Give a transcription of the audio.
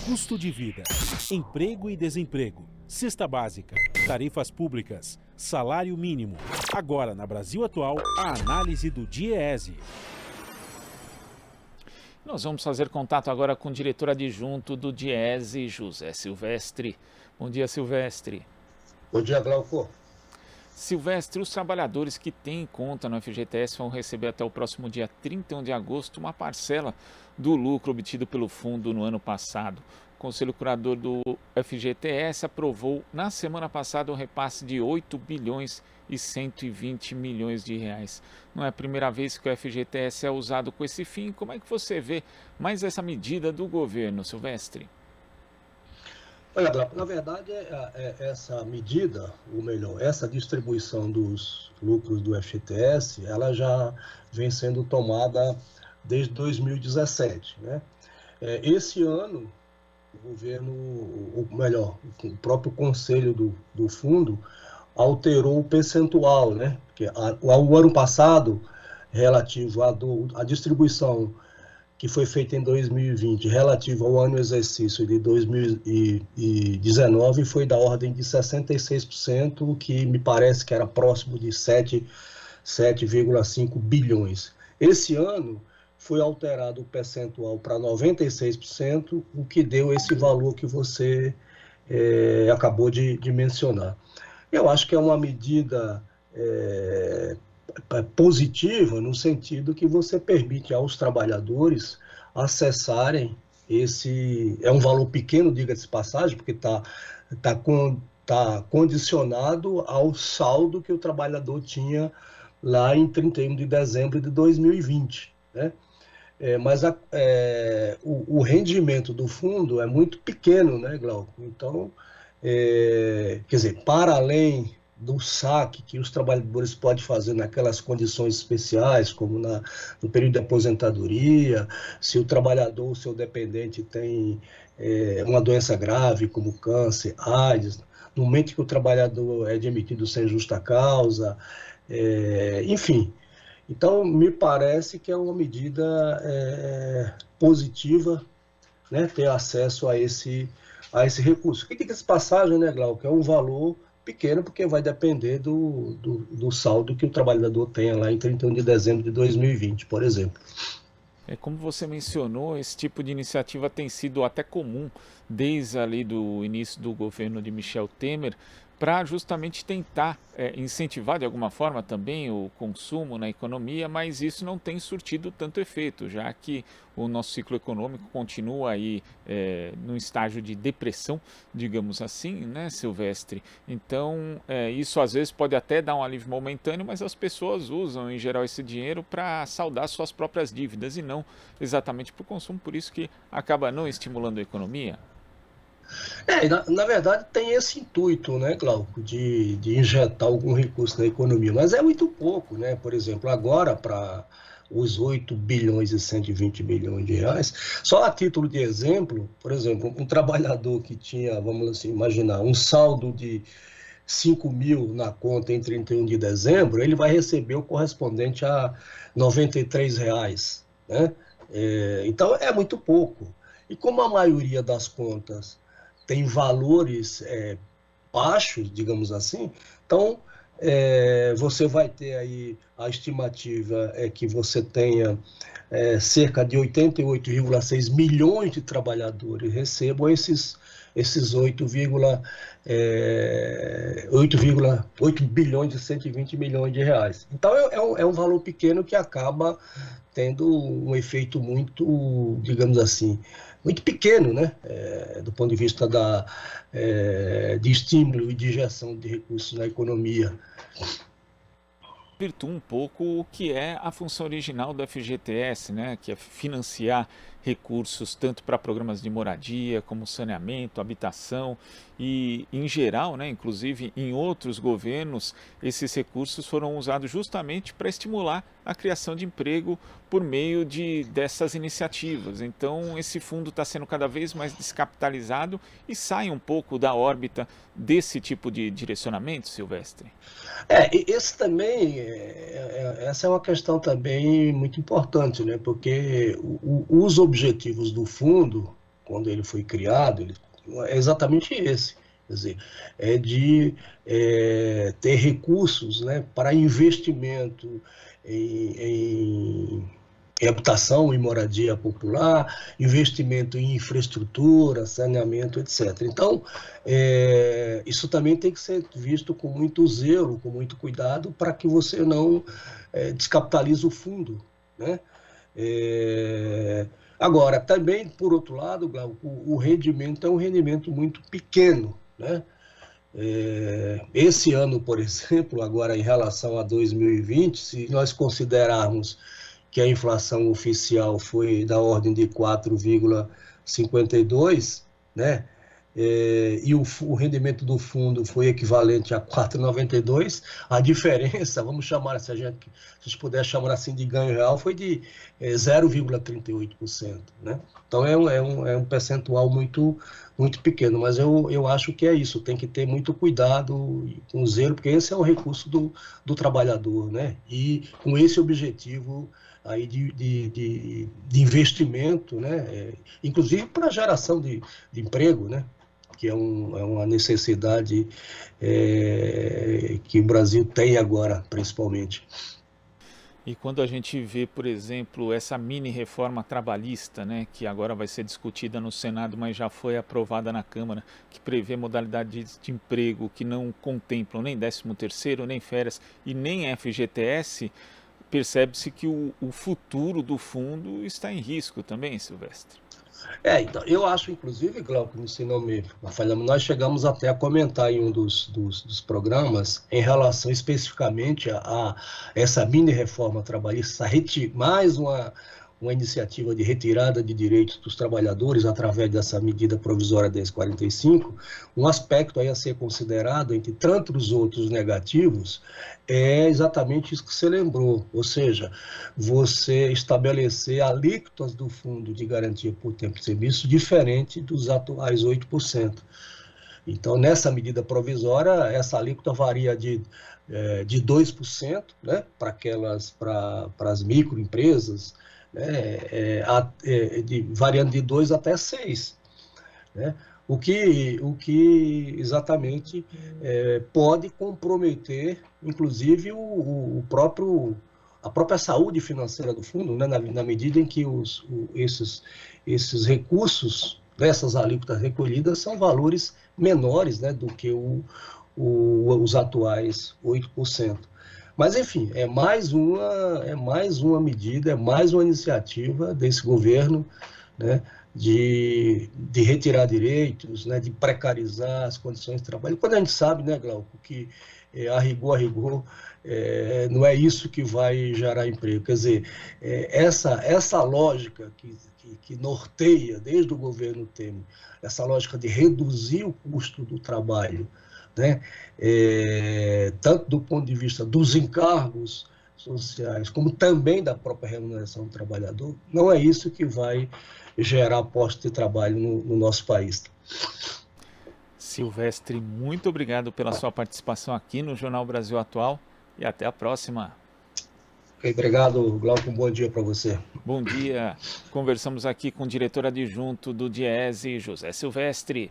custo de vida, emprego e desemprego, cesta básica, tarifas públicas, salário mínimo. Agora, na Brasil Atual, a análise do DIEESE. Nós vamos fazer contato agora com o diretor adjunto do DIEESE, José Silvestre. Bom dia, Silvestre. Bom dia, Glauco. Silvestre, os trabalhadores que têm conta no FGTS vão receber até o próximo dia 31 de agosto uma parcela do lucro obtido pelo fundo no ano passado. O Conselho Curador do FGTS aprovou na semana passada um repasse de 8 bilhões e 120 milhões de reais. Não é a primeira vez que o FGTS é usado com esse fim. Como é que você vê mais essa medida do governo, Silvestre? Olha, Glauco, na verdade, essa medida, ou melhor, essa distribuição dos lucros do FGTS, ela já vem sendo tomada desde 2017, né? Esse ano, o governo, ou melhor, o próprio conselho do fundo alterou o percentual, né? Porque o ano passado, relativo à distribuição que foi feita em 2020, relativo ao ano exercício de 2019, foi da ordem de 66%, o que me parece que era próximo de 7,5 bilhões. Esse ano foi alterado o percentual para 96%, o que deu esse valor que você acabou de mencionar. Eu acho que é uma medida positiva no sentido que você permite aos trabalhadores acessarem é um valor pequeno, diga-se de passagem, porque está condicionado ao saldo que o trabalhador tinha lá em 31 de dezembro de 2020, né? Mas o rendimento do fundo é muito pequeno, né, Glauco? Então, quer dizer, para além do saque que os trabalhadores podem fazer naquelas condições especiais, como no período de aposentadoria, se o trabalhador, o seu dependente tem uma doença grave, como câncer, AIDS, no momento que o trabalhador é demitido sem justa causa, enfim. Então, me parece que é uma medida positiva, né, ter acesso a esse recurso. Que diga-se de passagem, né, Glauco, é um valor pequeno, porque vai depender do saldo que o trabalhador tenha lá em 31 de dezembro de 2020, por exemplo. Como você mencionou, esse tipo de iniciativa tem sido até comum desde ali do início do governo de Michel Temer, para justamente tentar incentivar de alguma forma também o consumo na economia, mas isso não tem surtido tanto efeito, já que o nosso ciclo econômico continua aí num estágio de depressão, digamos assim, né, Silvestre? Então, isso às vezes pode até dar um alívio momentâneo, mas as pessoas usam em geral esse dinheiro para saldar suas próprias dívidas e não exatamente para o consumo, por isso que acaba não estimulando a economia. Na verdade tem esse intuito, né, Glauco, de injetar algum recurso na economia, mas é muito pouco, né? Por exemplo, agora para os 8 bilhões e 120 milhões de reais, só a título de exemplo, por exemplo, um trabalhador que tinha, vamos assim, imaginar, um saldo de 5 mil na conta em 31 de dezembro, ele vai receber o correspondente a R$ 93, né? Então é muito pouco. E como a maioria das contas tem valores baixos, digamos assim, então você vai ter aí a estimativa que você tenha cerca de 88,6 milhões de trabalhadores recebam esses 8 bilhões e 120 milhões de reais. Então é um valor pequeno que acaba tendo um efeito muito, digamos assim, muito pequeno, né? Do ponto de vista de estímulo e de injeção de recursos na economia. Virtua um pouco o que é a função original do FGTS, né? Que é financiar recursos tanto para programas de moradia, como saneamento, habitação e, em geral, né, inclusive em outros governos, esses recursos foram usados justamente para estimular a criação de emprego por meio dessas iniciativas. Então, esse fundo está sendo cada vez mais descapitalizado e sai um pouco da órbita desse tipo de direcionamento, Silvestre. Esse também, essa é uma questão também muito importante, né? Porque os objetivos do fundo, quando ele foi criado, é exatamente esse. Quer dizer, é de ter recursos, né, para investimento em habitação e moradia popular, investimento em infraestrutura, saneamento, etc. Então, isso também tem que ser visto com muito zelo, com muito cuidado, para que você não descapitalize o fundo, né? Agora, também, por outro lado, o rendimento é um rendimento muito pequeno, né? Esse ano, por exemplo, agora em relação a 2020, se nós considerarmos que a inflação oficial foi da ordem de 4,52, né? E o rendimento do fundo foi equivalente a 4,92, a diferença, vamos chamar, se a gente puder chamar assim de ganho real, foi de 0,38%, né? Então é um percentual muito, muito pequeno, mas eu acho que é isso, tem que ter muito cuidado com zelo, porque esse é o recurso do trabalhador, né? E com esse objetivo aí de investimento, né? Inclusive para a geração de emprego, né? Que é uma necessidade que o Brasil tem agora, principalmente. E quando a gente vê, por exemplo, essa mini reforma trabalhista, né, que agora vai ser discutida no Senado, mas já foi aprovada na Câmara, que prevê modalidades de emprego que não contemplam nem 13º, nem férias e nem FGTS, percebe-se que o futuro do fundo está em risco também, Silvestre. Então, eu acho, inclusive, Glauco, se não me falhamos, nós chegamos até a comentar em um dos programas em relação especificamente a essa mini-reforma trabalhista, mais uma iniciativa de retirada de direitos dos trabalhadores através dessa medida provisória 1045, um aspecto aí a ser considerado, entre tantos outros negativos, é exatamente isso que você lembrou, ou seja, você estabelecer alíquotas do Fundo de Garantia por Tempo de Serviço diferente dos atuais 8%. Então, nessa medida provisória, essa alíquota varia de 2%, né, para as microempresas, variando de 2 até 6, né? O que exatamente pode comprometer, inclusive, a própria saúde financeira do fundo, né? Na medida em que esses recursos, dessas alíquotas recolhidas, são valores menores, né, do que os atuais 8%. Mas, enfim, é mais uma medida, é mais uma iniciativa desse governo, né, de retirar direitos, né, de precarizar as condições de trabalho. Quando a gente sabe, né, Glauco, que a rigor, não é isso que vai gerar emprego. Quer dizer, essa lógica que norteia desde o governo Temer, essa lógica de reduzir o custo do trabalho, né? Tanto do ponto de vista dos encargos sociais, como também da própria remuneração do trabalhador, não é isso que vai gerar postos de trabalho no nosso país. Silvestre, muito obrigado pela sua participação aqui no Jornal Brasil Atual e até a próxima. Obrigado, Glauco, um bom dia para você. Bom dia. Conversamos aqui com o diretor adjunto do DIEESE, José Silvestre.